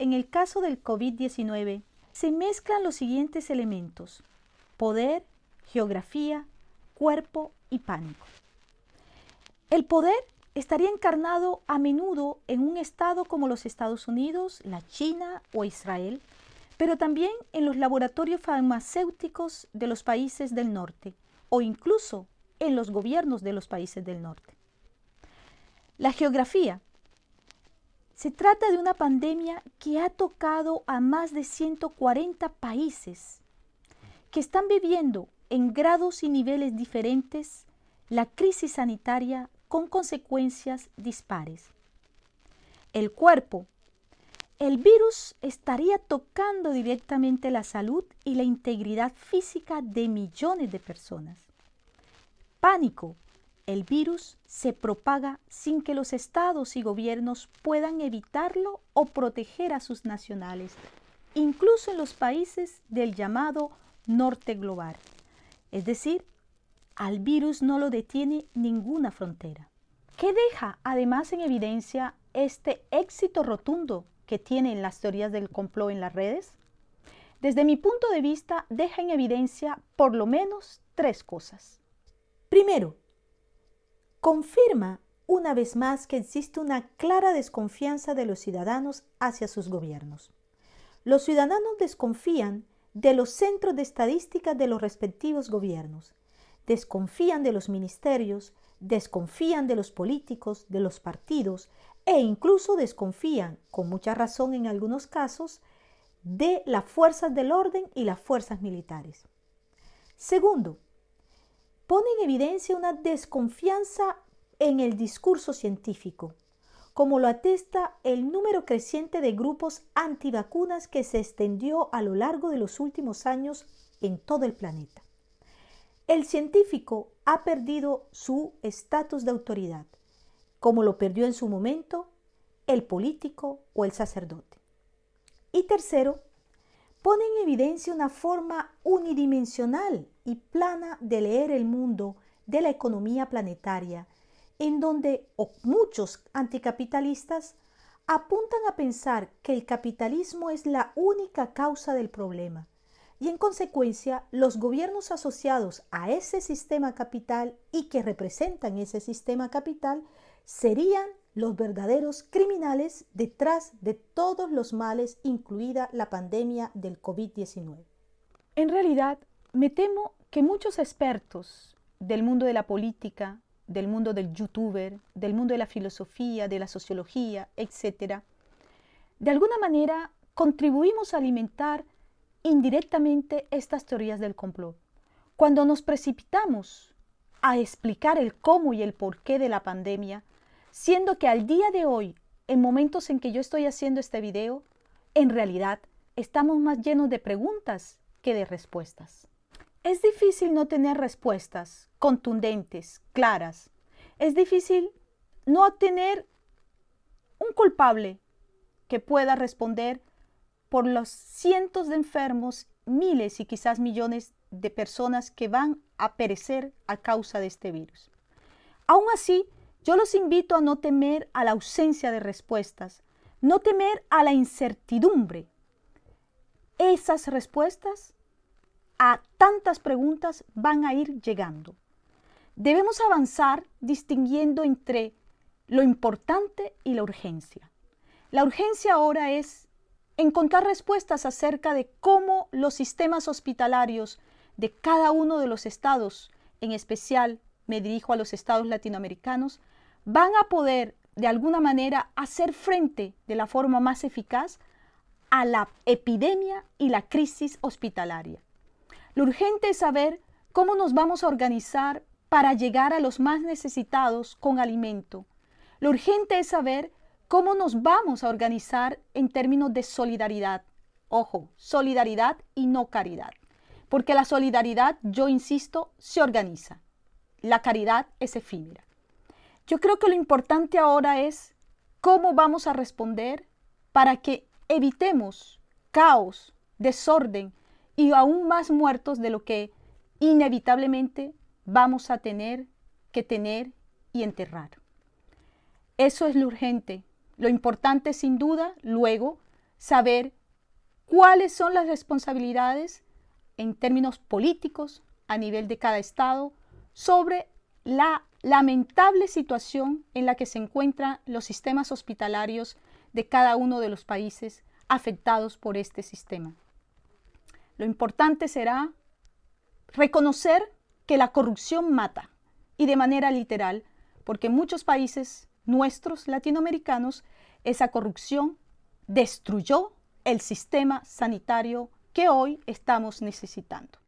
en el caso del COVID-19, se mezclan los siguientes elementos: poder, geografía, cuerpo y pánico. El poder estaría encarnado a menudo en un estado como los Estados Unidos, la China o Israel, pero también en los laboratorios farmacéuticos de los países del norte o incluso en los gobiernos de los países del norte. La geografía. Se trata de una pandemia que ha tocado a más de 140 países que están viviendo en grados y niveles diferentes la crisis sanitaria con consecuencias dispares. El cuerpo. El virus estaría tocando directamente la salud y la integridad física de millones de personas. Pánico. El virus se propaga sin que los estados y gobiernos puedan evitarlo o proteger a sus nacionales, incluso en los países del llamado norte global. Es decir, al virus no lo detiene ninguna frontera. ¿Qué deja además en evidencia este éxito rotundo que tienen las teorías del complot en las redes? Desde mi punto de vista, deja en evidencia por lo menos 3 cosas. Primero, confirma una vez más que existe una clara desconfianza de los ciudadanos hacia sus gobiernos. Los ciudadanos desconfían de los centros de estadística de los respectivos gobiernos, desconfían de los ministerios, desconfían de los políticos, de los partidos e incluso desconfían, con mucha razón en algunos casos, de las fuerzas del orden y las fuerzas militares. Segundo, pone en evidencia una desconfianza en el discurso científico, como lo atesta el número creciente de grupos antivacunas que se extendió a lo largo de los últimos años en todo el planeta. El científico ha perdido su estatus de autoridad, como lo perdió en su momento el político o el sacerdote. Y tercero, pone en evidencia una forma unidimensional y plana de leer el mundo de la economía planetaria, en donde muchos anticapitalistas apuntan a pensar que el capitalismo es la única causa del problema y en consecuencia los gobiernos asociados a ese sistema capital y que representan ese sistema capital serían los verdaderos criminales detrás de todos los males, incluida la pandemia del COVID-19. En realidad, me temo que muchos expertos del mundo de la política, del mundo del youtuber, del mundo de la filosofía, de la sociología, etc., de alguna manera contribuimos a alimentar indirectamente estas teorías del complot. Cuando nos precipitamos a explicar el cómo y el porqué de la pandemia, siendo que al día de hoy, en momentos en que yo estoy haciendo este video, en realidad estamos más llenos de preguntas que de respuestas. Es difícil no tener respuestas contundentes, claras. Es difícil no tener un culpable que pueda responder por los cientos de enfermos, miles y quizás millones de personas que van a perecer a causa de este virus. Aún así, yo los invito a no temer a la ausencia de respuestas, no temer a la incertidumbre. Esas respuestas a tantas preguntas van a ir llegando. Debemos avanzar distinguiendo entre lo importante y la urgencia. La urgencia ahora es encontrar respuestas acerca de cómo los sistemas hospitalarios de cada uno de los estados, en especial me dirijo a los estados latinoamericanos, van a poder de alguna manera hacer frente de la forma más eficaz a la epidemia y la crisis hospitalaria. Lo urgente es saber cómo nos vamos a organizar para llegar a los más necesitados con alimento. Lo urgente es saber cómo nos vamos a organizar en términos de solidaridad. Ojo, solidaridad y no caridad. Porque la solidaridad, yo insisto, se organiza. La caridad es efímera. Yo creo que lo importante ahora es cómo vamos a responder para que evitemos caos, desorden y aún más muertos de lo que inevitablemente vamos a tener que tener y enterrar. Eso es lo urgente. Lo importante sin duda, luego, saber cuáles son las responsabilidades en términos políticos a nivel de cada estado sobre la lamentable situación en la que se encuentran los sistemas hospitalarios de cada uno de los países afectados por este sistema. Lo importante será reconocer que la corrupción mata, y de manera literal, porque en muchos países nuestros latinoamericanos esa corrupción destruyó el sistema sanitario que hoy estamos necesitando.